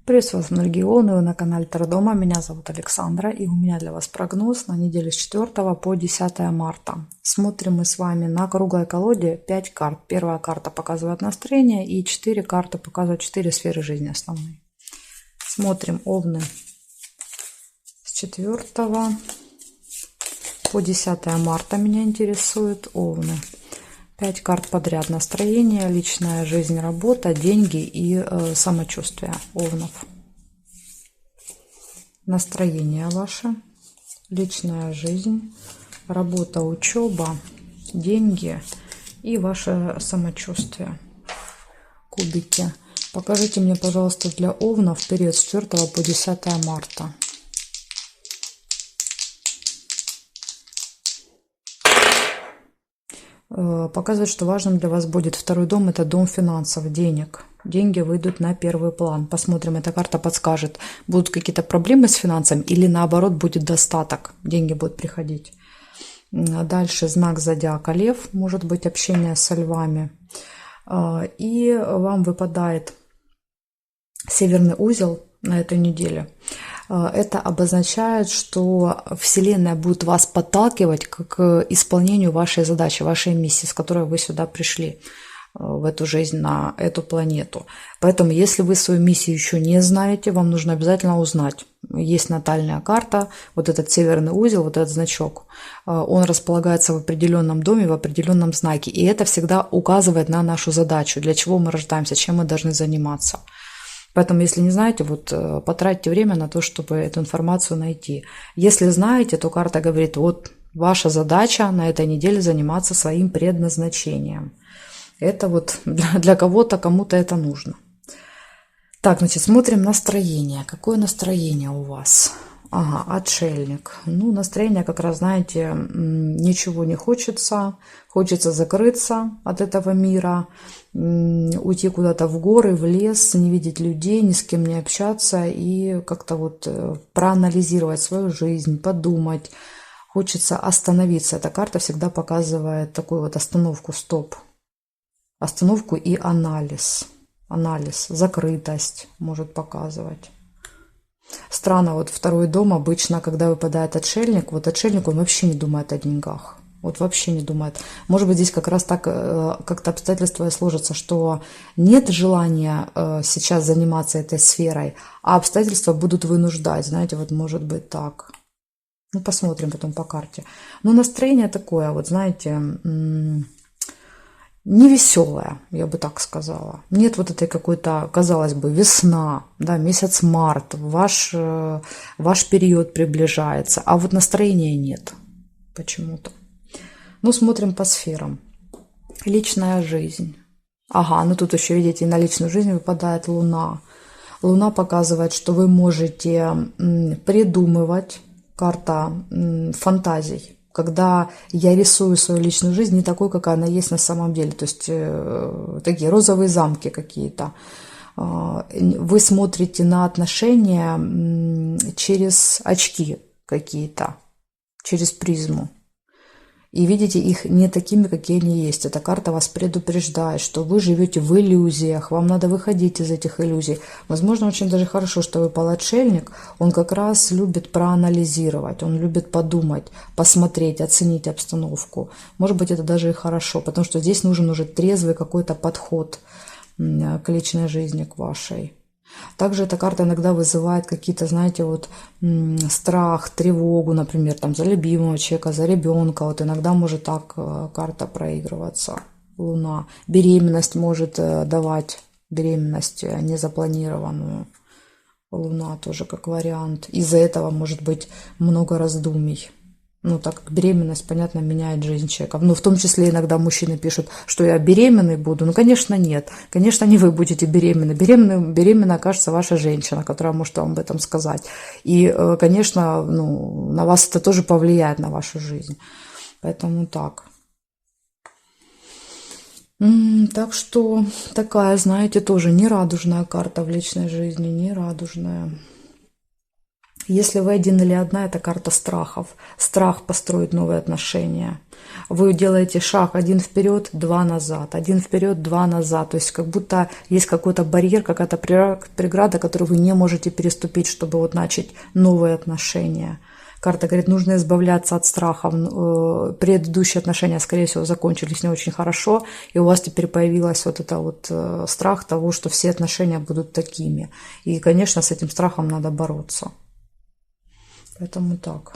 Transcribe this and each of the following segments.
Приветствую вас, Нургионы, вы на канале Таро. Меня зовут Александра, и у меня для вас прогноз на неделю с 4 по 10 марта. Смотрим мы с вами на круглой колоде 5 карт. Первая карта показывает настроение, и 4 карты показывают 4 сферы жизни основные. Смотрим Овны с 4 по 10 марта меня интересует Овны. 5 карт подряд. Настроение, личная жизнь, работа, деньги и самочувствие Овнов. Настроение ваше, личная жизнь, работа, учеба, деньги и ваше самочувствие. Кубики. Покажите мне, пожалуйста, для Овнов в период с 4 по 10 марта. Показывает, что важным для вас будет второй дом. Это дом финансов, денег. Деньги выйдут на первый план. Посмотрим, эта карта подскажет, будут какие-то проблемы с финансами или наоборот будет достаток, деньги будут приходить. Дальше знак зодиака Лев, может быть общение со львами. И вам выпадает северный узел на этой неделе. Это обозначает, что Вселенная будет вас подталкивать к исполнению вашей задачи, вашей миссии, с которой вы сюда пришли, в эту жизнь, на эту планету. Поэтому, если вы свою миссию еще не знаете, вам нужно обязательно узнать. Есть натальная карта, вот этот северный узел, вот этот значок, он располагается в определенном доме, в определенном знаке. И это всегда указывает на нашу задачу, для чего мы рождаемся, чем мы должны заниматься. Поэтому, если не знаете, вот потратьте время на то, чтобы эту информацию найти. Если знаете, то карта говорит, вот ваша задача на этой неделе заниматься своим предназначением. Это вот для кого-то, кому-то это нужно. Так, значит, смотрим настроение. Какое настроение у вас? Ага, отшельник. Ну, настроение как раз, знаете, ничего не хочется. Хочется закрыться от этого мира, уйти куда-то в горы, в лес, не видеть людей, ни с кем не общаться и как-то вот проанализировать свою жизнь, подумать. Хочется остановиться. Эта карта всегда показывает такую вот остановку, стоп. Остановку и анализ. Анализ, закрытость может показывать. Странно, вот второй дом обычно, когда выпадает отшельник, вот отшельник, он вообще не думает о деньгах. Вот вообще не думает. Может быть, здесь как раз так как-то обстоятельства сложатся, что нет желания сейчас заниматься этой сферой, а обстоятельства будут вынуждать. Знаете, вот может быть так. Ну, посмотрим потом по карте. Но настроение такое, вот знаете, невеселая, я бы так сказала. Нет вот этой какой-то, казалось бы, весна, да, месяц март, ваш период приближается, а вот настроения нет почему-то. Ну, смотрим по сферам. Личная жизнь. Ага, ну тут еще, видите, на личную жизнь выпадает Луна. Луна показывает, что вы можете придумывать, карта фантазий. Когда я рисую свою личную жизнь не такой, какая она есть на самом деле. То есть такие розовые замки какие-то. Вы смотрите на отношения через очки какие-то, через призму. И видите их не такими, какие они есть. Эта карта вас предупреждает, что вы живете в иллюзиях, вам надо выходить из этих иллюзий. Возможно, очень даже хорошо, что выпал отшельник. Он как раз любит проанализировать, он любит подумать, посмотреть, оценить обстановку. Может быть, это даже и хорошо, потому что здесь нужен уже трезвый какой-то подход к личной жизни, к вашей. Также эта карта иногда вызывает какие-то, знаете, вот страх, тревогу, например, там за любимого человека, за ребенка. Вот иногда может так карта проигрываться. Луна. Беременность может давать, беременность незапланированную. Луна тоже как вариант. Из-за этого может быть много раздумий. Ну, так как беременность, понятно, меняет жизнь человека. Ну, в том числе иногда мужчины пишут, что я беременный буду. Ну, конечно, нет. Конечно, не вы будете беременны. Беременна окажется ваша женщина, которая может вам об этом сказать. И, конечно, ну, на вас это тоже повлияет, на вашу жизнь. Поэтому так. Так что такая, знаете, тоже нерадужная карта в личной жизни. Нерадужная. Если вы один или одна, это карта страхов. Страх построить новые отношения. Вы делаете шаг один вперед, два назад, один вперед, два назад. То есть как будто есть какой-то барьер, какая-то преграда, которую вы не можете переступить, чтобы вот начать новые отношения. Карта говорит, нужно избавляться от страхов. Предыдущие отношения, скорее всего, закончились не очень хорошо, и у вас теперь появилась вот это вот страх того, что все отношения будут такими. И, конечно, с этим страхом надо бороться. Поэтому так.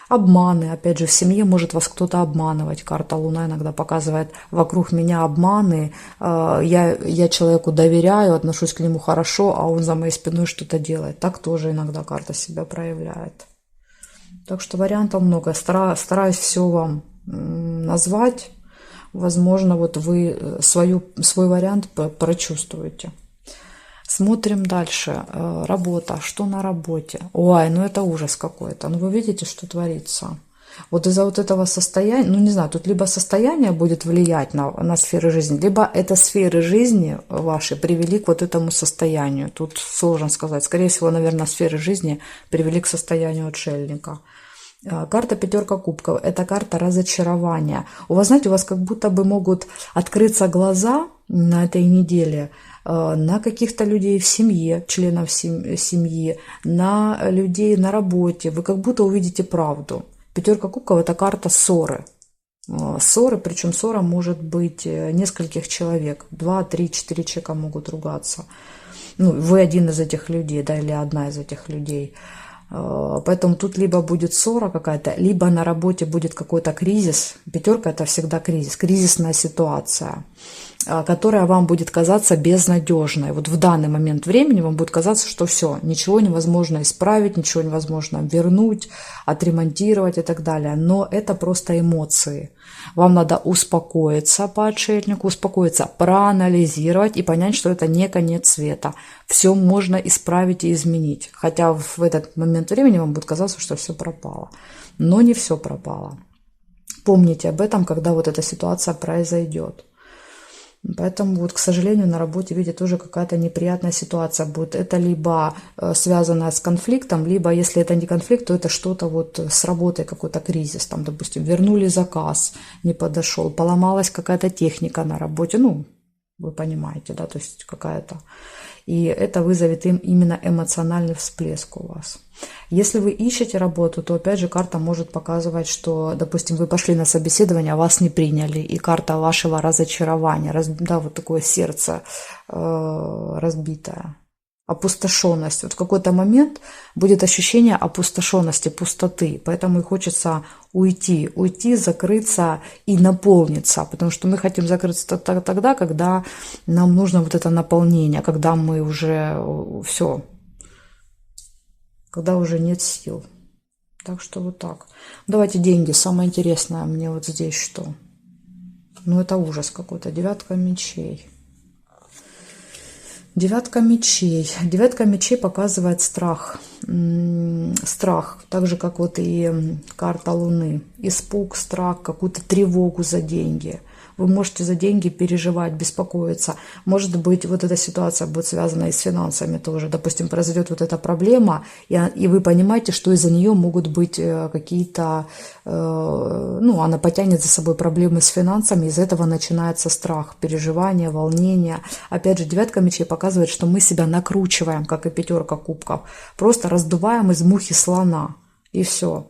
Обманы. Опять же, в семье может вас кто-то обманывать. Карта Луна иногда показывает, вокруг меня обманы. Я человеку доверяю, отношусь к нему хорошо, а он за моей спиной что-то делает. Так тоже иногда карта себя проявляет. Так что вариантов много. Стараюсь все вам назвать. Возможно, вот вы свой вариант прочувствуете. Смотрим дальше. Работа. Что на работе? Ой, ну это ужас какой-то. Ну вы видите, что творится. Вот из-за вот этого состояния, ну не знаю, тут либо состояние будет влиять на сферы жизни, либо это сферы жизни ваши привели к вот этому состоянию. Тут сложно сказать. Скорее всего, наверное, сферы жизни привели к состоянию отшельника. Карта пятерка кубков – это карта разочарования. У вас, знаете, у вас как будто бы могут открыться глаза на этой неделе на каких-то людей в семье, членов семьи, на людей на работе. Вы как будто увидите правду. Пятерка кубков – это карта ссоры. Ссоры, причем ссора может быть нескольких человек. 2, 3, 4 человека могут ругаться. Ну, вы один из этих людей, да, или одна из этих людей. Поэтому тут либо будет ссора какая-то, либо на работе будет какой-то кризис. Пятерка – это всегда кризис, кризисная ситуация, которая вам будет казаться безнадежной. Вот в данный момент времени вам будет казаться, что все, ничего невозможно исправить, ничего невозможно вернуть, отремонтировать и так далее. Но это просто эмоции. Вам надо успокоиться по отшельнику, успокоиться, проанализировать и понять, что это не конец света. Все можно исправить и изменить. Хотя в этот момент времени вам будет казаться, что все пропало. Но не все пропало. Помните об этом, когда вот эта ситуация произойдет. Поэтому, вот, к сожалению, на работе, видите, тоже какая-то неприятная ситуация будет. Это либо связано с конфликтом, либо, если это не конфликт, то это что-то вот с работой, какой-то кризис. Там, допустим, вернули заказ, не подошел, поломалась какая-то техника на работе. Ну, вы понимаете, да, то есть какая-то. И это вызовет им именно эмоциональный всплеск у вас. Если вы ищете работу, то опять же карта может показывать, что, допустим, вы пошли на собеседование, а вас не приняли, и карта вашего разочарования, да, вот такое сердце разбитое, опустошенность. Вот в какой-то момент будет ощущение опустошенности, пустоты, поэтому и хочется уйти, закрыться и наполниться, потому что мы хотим закрыться тогда, когда нам нужно вот это наполнение, когда мы уже все, когда уже нет сил. Так что вот так. Давайте деньги. Самое интересное мне вот здесь что? Ну это ужас какой-то. Девятка мечей. Девятка мечей. Девятка мечей показывает страх. Страх, так же, как вот и карта Луны. Испуг, страх, какую-то тревогу за деньги. Вы можете за деньги переживать, беспокоиться. Может быть, вот эта ситуация будет связана и с финансами тоже. Допустим, произойдет вот эта проблема, и вы понимаете, что из-за нее могут быть какие-то... Ну, она потянет за собой проблемы с финансами, из-за этого начинается страх, переживание, волнение. Опять же, девятка мечей показывает, что мы себя накручиваем, как и пятерка кубков. Просто раздуваем из мухи слона, и все.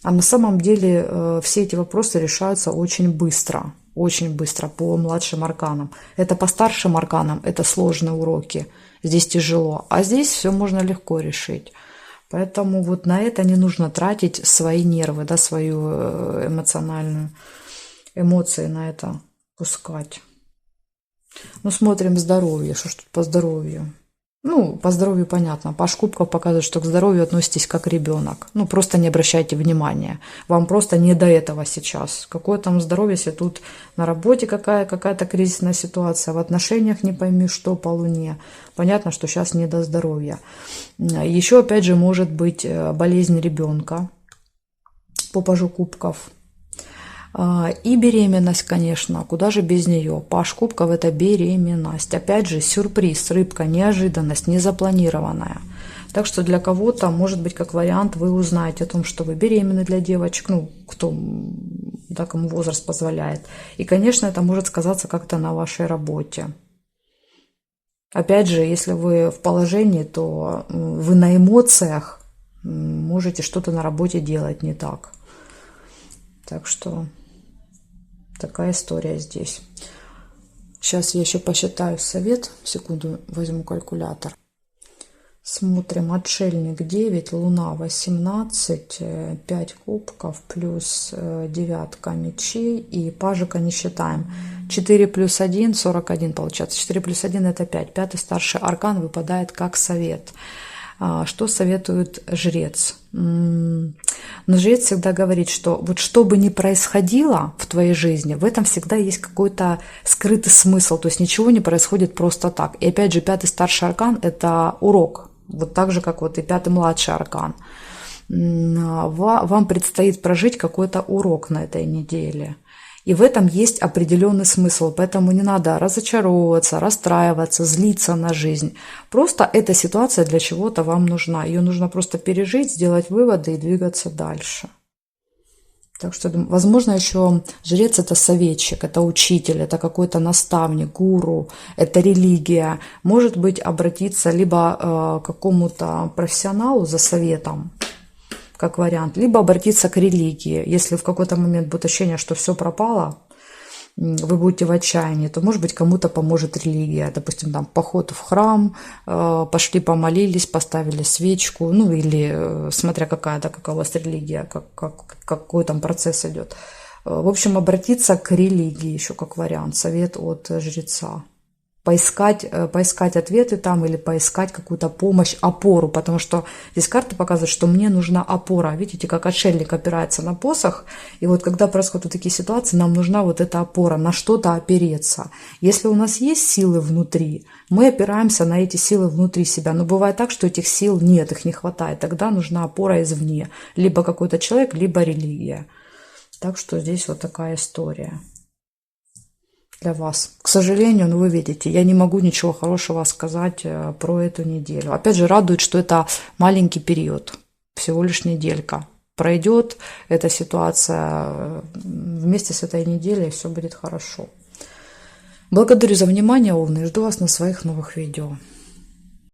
А на самом деле все эти вопросы решаются очень быстро по младшим арканам. Это по старшим арканам, это сложные уроки, здесь тяжело, а здесь все можно легко решить. Поэтому вот на это не нужно тратить свои нервы, да, свою эмоциональную, эмоции на это пускать. Ну, смотрим здоровье, что ж тут по здоровью. Ну, по здоровью понятно. Паш кубков показывает, что к здоровью относитесь как ребенок. Ну, просто не обращайте внимания. Вам просто не до этого сейчас. Какое там здоровье, если тут на работе какая-то кризисная ситуация, в отношениях не пойми что по Луне. Понятно, что сейчас не до здоровья. Еще, опять же, может быть болезнь ребенка по пажу кубков. И беременность, конечно, куда же без нее. Паш кубков – это беременность. Опять же, сюрприз, рыбка, неожиданность, незапланированная. Так что для кого-то, может быть, как вариант, вы узнаете о том, что вы беременны для девочек, ну, кто, да, кому возраст позволяет. И, конечно, это может сказаться как-то на вашей работе. Опять же, если вы в положении, то вы на эмоциях можете что-то на работе делать не так. Так что такая история здесь. Сейчас я еще посчитаю совет. Секунду, возьму калькулятор. Смотрим. Отшельник 9, Луна 18, 5 кубков плюс девятка мечей и пажика не считаем. 4 плюс 1, 41 получается. 4 плюс 1 это 5. Пятый старший аркан выпадает как совет. Что советует жрец? Но жрец всегда говорит, что вот что бы ни происходило в твоей жизни, в этом всегда есть какой-то скрытый смысл, то есть ничего не происходит просто так. И опять же, пятый старший аркан – это урок, вот так же, как вот и пятый младший аркан. Вам предстоит прожить какой-то урок на этой неделе. И в этом есть определенный смысл, поэтому не надо разочаровываться, расстраиваться, злиться на жизнь. Просто эта ситуация для чего-то вам нужна. Ее нужно просто пережить, сделать выводы и двигаться дальше. Так что, возможно, еще жрец – это советчик, это учитель, это какой-то наставник, гуру, это религия. Может быть, обратиться либо к какому-то профессионалу за советом, как вариант, либо обратиться к религии. Если в какой-то момент будет ощущение, что все пропало, вы будете в отчаянии, то, может быть, кому-то поможет религия. Допустим, там поход в храм, пошли помолились, поставили свечку, ну или смотря какая-то, какая у вас религия, какой там процесс идет. В общем, обратиться к религии еще как вариант, совет от жреца. Поискать ответы там или поискать какую-то помощь, опору, потому что здесь карта показывает, что мне нужна опора. Видите, как отшельник опирается на посох, и вот когда происходят вот такие ситуации, нам нужна вот эта опора, на что-то опереться. Если у нас есть силы внутри, мы опираемся на эти силы внутри себя, но бывает так, что этих сил нет, их не хватает, тогда нужна опора извне, либо какой-то человек, либо религия. Так что здесь вот такая история для вас. К сожалению, ну вы видите, я не могу ничего хорошего сказать про эту неделю. Опять же, радует, что это маленький период, всего лишь неделька. Пройдет эта ситуация вместе с этой неделей, все будет хорошо. Благодарю за внимание, Овны, и жду вас на своих новых видео.